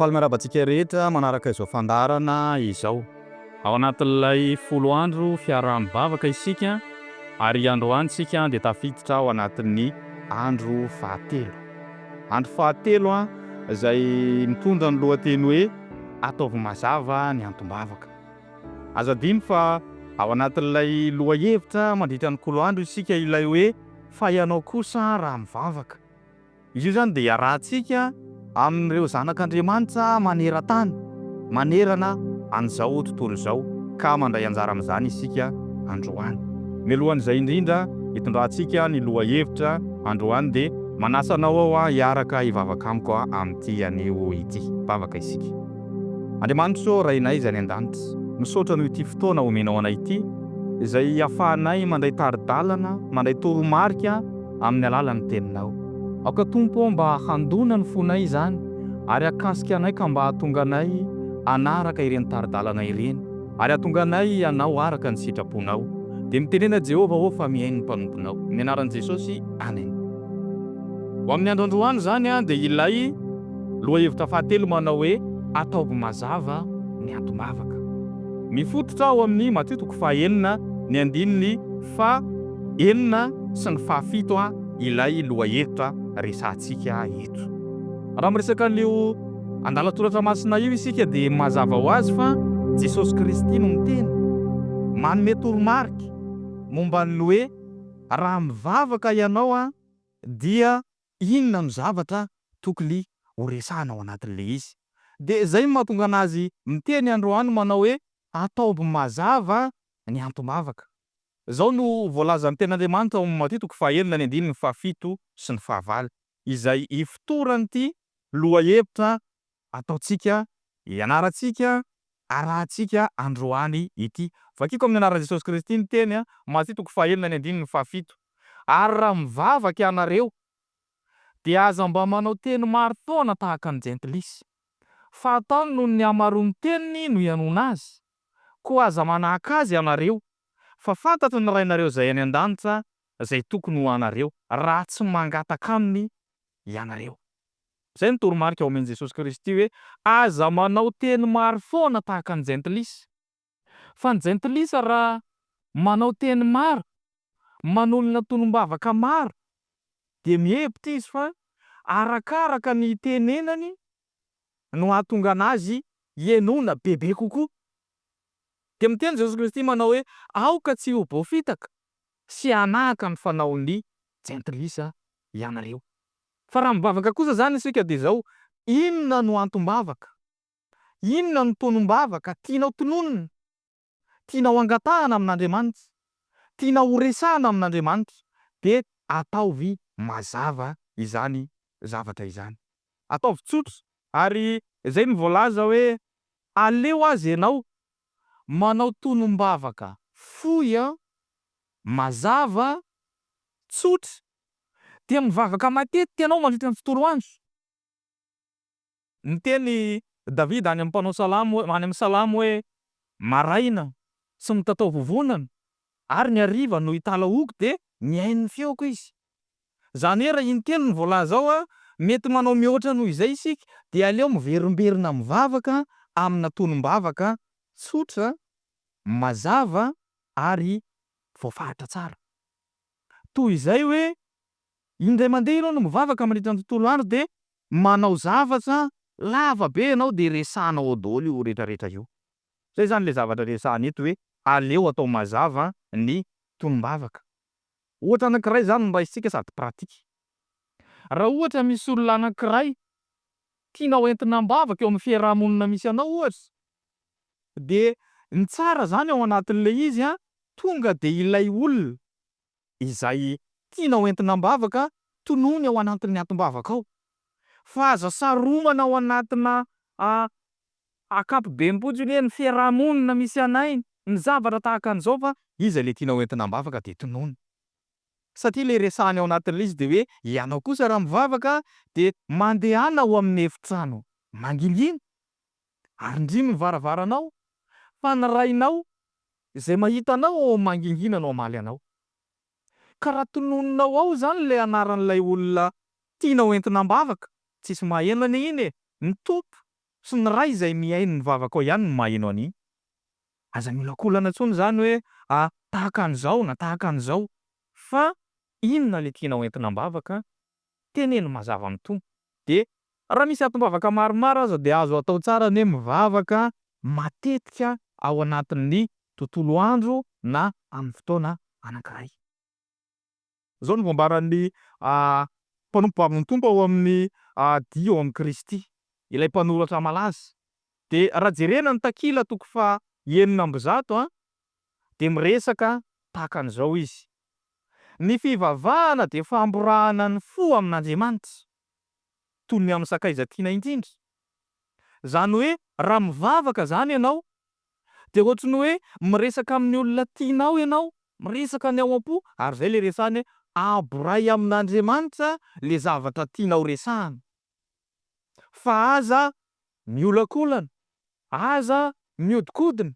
Mafaly miarabantsika rehetra manaraka izao fandarana izao. Ao anatin'ilay 10 andro fiaraha-mivavaka isika ary androany isika dia tafiditra ao anatin'ny andro fahatelo. Andro fahatelo izay mitondra ny lohateny hoe ataovy mazava ny antom-bavaka. Azo adino fa ao anatin'ilay lohahevitra mandritra ny 10 andro isika ilay hoe fa ianao kosa raha mivavaka. Izy io zany dia iarahantsika amin'ireo zanak'Andriamanitra maneran-tany, manerana an'izao tontolo izao ka mandray anjara amin'izany isika androany. Mialohan'izay indrindra hitondrantsika ny lohahevitra androany dia manasa anao ao hiaraka hivavaka amiko amin'ity anio ity. Bavaka isika. Andriamanitra rainay izay any an-danitra, misaotra noho ity fotoana omenao anay ity izay ahafahanay mandray tari-dalana, mandray toromarika amin'ny alalan'ny teninao. Aoka Tompo mba handona ny fonay izany ary akasika anay ka mba hahatonga anay anaraka ireny tari-dalana ireny ary hahatonga anay anao araka ny sitraponao. Dia mitenena Jehovah fa mihaino ny mpanomponao. Ny anaran'i Jesosy, amen. Ho amin'ny andro androany zany dia ilay lohahevitra fahatelo manao hoe ataovy mazava ny antom-bavaka. Mifototra ao amin'ny Mateo 9:9 sy 17 ilay lohahevitra resantsika eto. Raha miresaka an'io andalan-toratra masina io isika dia mazava ho azy fa Jesosy Kristy no miteny manome toromarika momba ny hoe raha mivavaka ianao dia inona no zavatra tokony ho resahana ao anatin'ilay izy. Dia izay mahatonga anazy miteny androany manao hoe ataovy mazava ny antom-bavaka. Izao no voalazan'ny ten'Andriamanitra ao amin'ny Mateo 9:17 sy 19 izay ifotoran'ity lohahevitra ataontsika ianarantsika arahantsika androany ity. Vakiko amin'ny anaran'i Jesosy Kristy ny teny Mateo 9:17 ary raha mivavaka ianareo dia aza mba manao teny maro foana tahaka ny jentilisy, fa ataony noho ny hamaroan'ny teniny no ianona azy, koa aza manahaka azy ianareo fa fantatry ny rainareo izay any an-danitra izay tokony ho anareo raha tsy mangataka aminy ianareo. Izay ny toromarika omen'i Jesosy Kristy hoe aza manao teny maro foana tahaka ny jentilisy, fa ny jentilisy raha manao teny maro, manolona tonom-bavaka maro dia mihevitra izy fa arakaraka ny tenenany no hahatonga anazy ienona bebe kokoa. Dia miteny Jesosy Kristy manao hoe aoka tsy ho voafitaka sy hanahaka ny fanaon'ny jentilisy ianareo. Fa raha mivavaka kosa zany isika dia izao, inona no antom-bavaka? Inona no tonom-bavaka tianao tononona? Tianao angatahana amin'Andriamanitra? Tianao ho resahana amin'Andriamanitra? Dia ataovy mazava izany zavatra izany. Ataovy tsotra ary izay ny voalaza hoe aleo azy ianao manao tonom-bavaka fohy mazava tsotra dia mivavaka matetika ianao mandritra ny tontolo andro. Niteny Davida any amin'ny Salamo hoe maraina sy mitatao vovonana ary ny hariva no hitala oko dia mihaino ny feoko izy. Zany hoe raha iny teny ny voalaza ao mety manao mihoatra noho izay isika dia aleo miverimberina mivavaka amina tonom-bavaka tsotra, mazava ary voafahatra tsara. Toy izay hoe indray mandeha ianao no mivavaka mandritra ny tontolo andro dia manao zavatra lava be ianao dia resahanao ao daholo io rehetrarehetra io. Zay zany le zavatra resahana eto hoe aleo atao mazava ny tonom-bavaka. Ohatra anankiray zany mba isika sady pratika. Raha ohatra misy olona anankiray tianao entina ambavaka eo amin'ny fiarahamonina misy anao ohatra, dia ny tsara zany ao anatin'ilay izy tonga dia ilay olona izay tianao entina ambavaka tonony ao anatin'ny antom-bavaka ao. Fa aza saromana ao anatina ankapobeny hoe ny fiarahamonina misy anay ny zavatra tahaka an'izao fa izy ilay tianao entina ambavaka dia tonony. Satria ilay resahany ao anatin'ilay izy dia hoe ianao kosa raha mivavaka dia mandehana ao amin'ny efitrano mangingina ary ndrimy mivaravaranao fa ny rainao izay mahita anao ao mangingina no hamaly anao. Ka raha tononinao ao zany ilay anaran'ilay olona tianao entina ambavaka, tsisy maheno an'iny ny tompo Sy ny ray izay mihaino ny vavaka ao ihany no mahaino an'iny. Aza miolakolana ntsony zany hoe tahaka an'izao na tahaka an'izao. Fa inona le tianao entina mivavaka? Teneno mazava am'tony. De raha misy atom-bavaka maromaro aza de azo atao tsara ny hoe mivavaka matetika ao anatin'ny tontolo andro na am'fotoana anankiray. Zao no voambaran'ny mpanompo amin'ny tompo ao amin'ny dia ao am'Kristy, ilay mpanoratra malaza. De raha jerena ny takila toko faha 6 de miresaka tahaka an'izao izy: ny fivavahana de famborahana ny fo amin'Andriamanitra toy ny am'sakaiza tiana indrindra. Zany hoe raha mivavaka zany ianao de ohatriny hoe miresaka amin'ny olona tianao ianao, miresaka ny ao am-po, ary zay le resahany hoe aboray amin'Andriamanitra le zavatra tianao resahana. Fa aza miolakolana, aza miodikodina,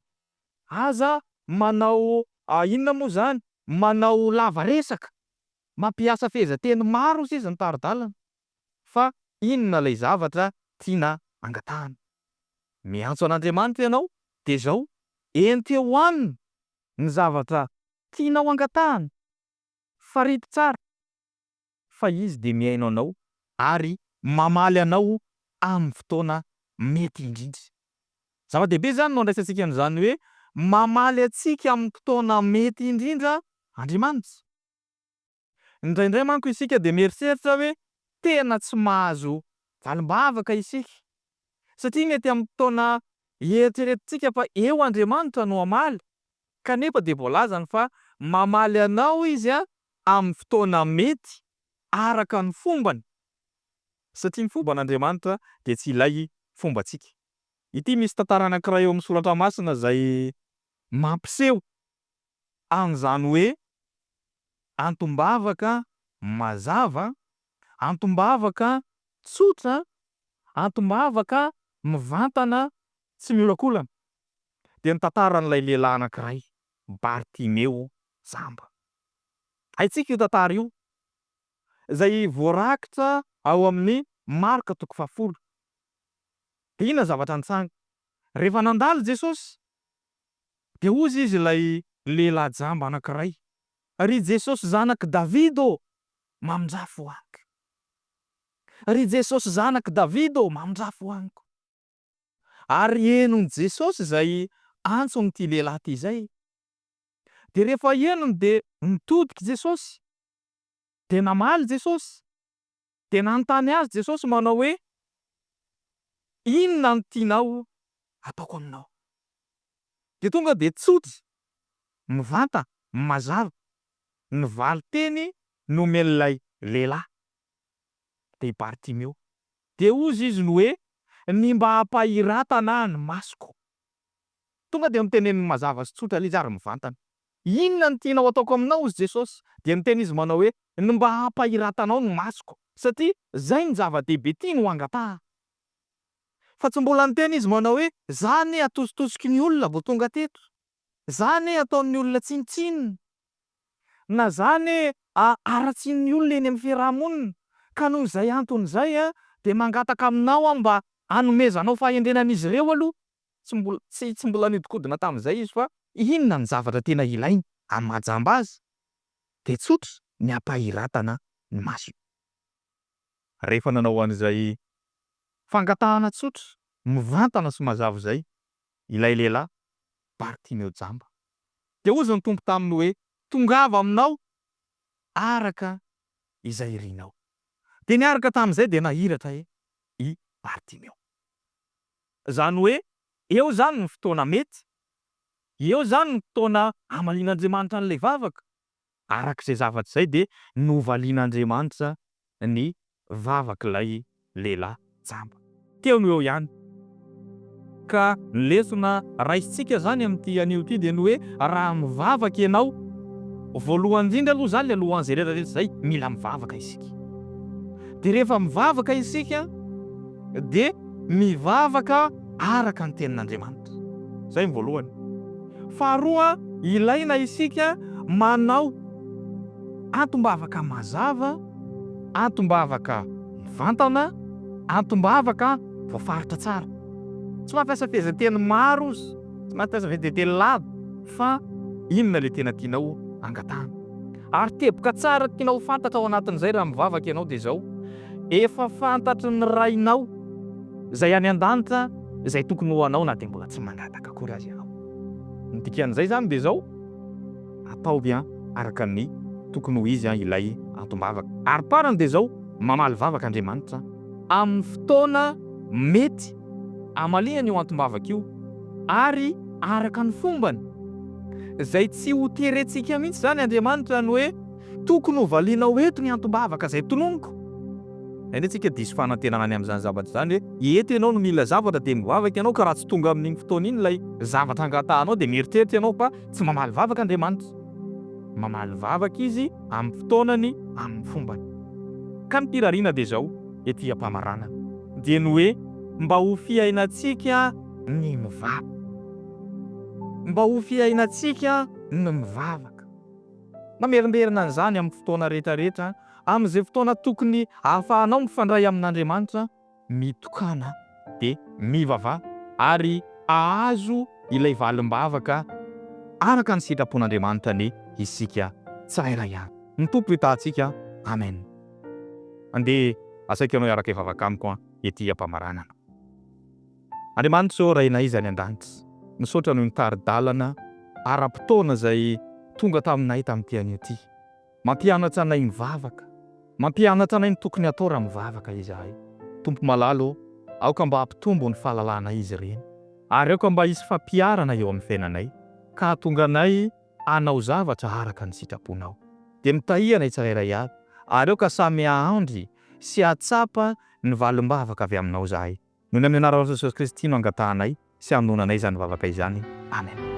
aza manao inona moa zany, manao lava resaka, mampiasa fehezanteny maro sisa ny tari-dalana. Fa inona lay zavatra tiana angatahana? Miantso an'Andriamanitra ianao de zao, ento eo aminy ny zavatra tianao angatahana. Farity tsara fa izy de mihaino anao ary mamaly anao amin'ny fotoana mety indrindra. Zava-dehibe zany no andraisantsika an'izany hoe mamaly antsika amin'ny fotoana mety indrindra Andriamanitra. Indraindray manko isika de mieritreritra hoe tena tsy mahazo valim-bavaka isika. Satria mety amin'ny fotoana ieritreretintsika fa eo Andriamanitra no hamaly, kanefa de voalazany fa mamaly anao izy amin'ny fotoana mety araka ny fombany. Satria ny fomban'Andriamanitra de tsy ilay fombantsika. Ity misy tantara anankiray eo amin'ny soratra masina zay mampiseho an'izany hoe antom-bavaka mazava, antom-bavaka tsotra, antom-bavaka mivantana tsy miolakolana. De ny tantaran'ilay lehilahy anankiray Bartimeo jamba. Haitsika io tantara io, zay voarakitra ao amin'ny Marka 10. De inona zavatra nitsanga? Rehefa nandalo Jesosy de ozy izy ilay lehilahy jamba anankiray: "Ry Jesosy zanaky Davido, mamonjafo ahy. Ry Jesosy zanaky Davido, mamonjafo amiko." Ary henon'i Jesosy zay antson'ity lehilahy ty zay. De rehefa henony de nitodiky Jesosy, de namaly Jesosy, de nanontany azy Jesosy manao hoe inona no tianao ataoko aminao? De tonga de tsotra, mivanta, mazava, ny valiteny nomen'ilay lehilahy de Bartimeo. De ozy izy ny hoe ny mba hampahiratana ahy ny masoko. Tonga de miteneniny mazava sy tsotra le izy ary mivantana: inona no tianao ataoko aminao ozy Jesosy? De miteny izy manao hoe ny mba hampahiratanao ny masoko, satria zay ny zava-dehibe tiany ho angataha. Fa tsy mbola niteny izy manao hoe zany atositosiky ny olona vao tonga teto, zany ataon'ny olona tsinitsinina, na zany aratsian'ny olona eny amin'ny fiarahamonina, ka noho izay antony zay de mangataka aminao mba hanomezanao fahendrenan'izy ireo aloha. Tsy mbola nihodikodina tamin'izay izy fa inona ny zavatra tena ilainy amin'ny mahajamba azy? De tsotra, ny hampahiratana ny masony. Rehefa nanao an'izay fangatahana tsotra, mivantana sy mazava zay ilay lehilahy Bartimeo jamba, de ozy ny tompo taminy hoe tongava aminao araka izay rinao. De niaraka tamin'izay de nahiratra i Bartimeo. Zany hoe eo zany ny fotoana mety, eo zany ny fotoana amalian'Andriamanitra an'ilay vavaka. Arak'izay zavatra zay de novalian'Andriamanitra ny vavak'ilay lehilahy jamba. Teo no eo ihany. Ka ny lesona raisintsika zany amin'ity anio ity de ny hoe raha mivavaka ianao, voalohany indrindra aloha zany le alohan'izay rehetrarehetra zay, mila mivavaka isika. De rehefa mivavaka isika de mivavaka araka ny tenin'Andriamanitra. Zay ny voalohany. Faharoa, ilaina isika manao antom-bavaka mazava, antom-bavaka mivantana, antom-bavaka voafaritra tsara. Tsy mampiasa fehezanteny maro izy, tsy mampiasa fehezanteny lava, fa inona le tena tianao angatahana. Ary teboka tsara tianao fantatra ao anatin'izay raha mivavaka ianao dia izao: efa fantatry ny rainao izay any an-danitra izay tokony ho anao na dia mbola tsy mangataka akory azy ianao. Ny dikan'izay zany dia izao: ataovy araka ny tokony ho izy ilay antom-bavaka. Ary parany dia izao: mamaly vavaka Andriamanitra amin'ny fotoana mety amalihany io antom-bavaka io, ary araka ny fombany izay tsy ho terentsika mihitsy zany Andriamanitra ny hoe tokony ho valianao eto ny antom-bavaka izay tononiko. Eny antsika diso fanantenana any amin'izany zavatra zany hoe eto ianao no mila zavatra dia mivavaka ianao, ka raha tsy tonga amin'iny fotoana iny ilay zavatra angatahanao dia mieritreritra ianao fa tsy mamaly vavaka Andriamanitra. Mamaly vavaka izy amin'ny fotoanany, amin'ny fombany. Ka ny tirariana dia izao ety am-pamarana dia ny hoe mba ho fiainantsika ny mivavaka, mba ho fiainantsika ny mivavaka. Mamerimberina an'izany amin'ny fotoana rehetrarehetra, amin'izay fotoana tokony ahafahanao mifandray amin'Andriamanitra, mitokana dia mivavaka ary ahazo ilay valim-bavaka araka ny sitrapon'Andriamanitra ny isika tsirairay avy. Ny Tompo hitahantsika. Amen. Andeha asaika ianao hiaraka hivavaka amiko ety am-pamaranana. Andriamanitra zao rainay izy any an-danitra, misaotra noho ny tari-dalana ara-potoana izay tonga taminay tamin'ity anio ity, mampianatra anay mivavaka, mampianatra anay ny tokony atao raha mivavaka izahay. Tompo malalo, aoka mba hampitombo ny fahalalana izy ireny, ary aoka mba hisy fampiarana eo amin'ny fiainanay, ka hahatonga anay hanao zavatra araka ny sitraponao. Dia mitahia anay tsirairay avy, ary aoka samy hahandry sy hatsapa ny valim-bavaka avy aminao izahay. Noho ny amin'ny anaran'i Jesosy Kristy no angatahanay sy hanonanay izany vavaka izany. Amen.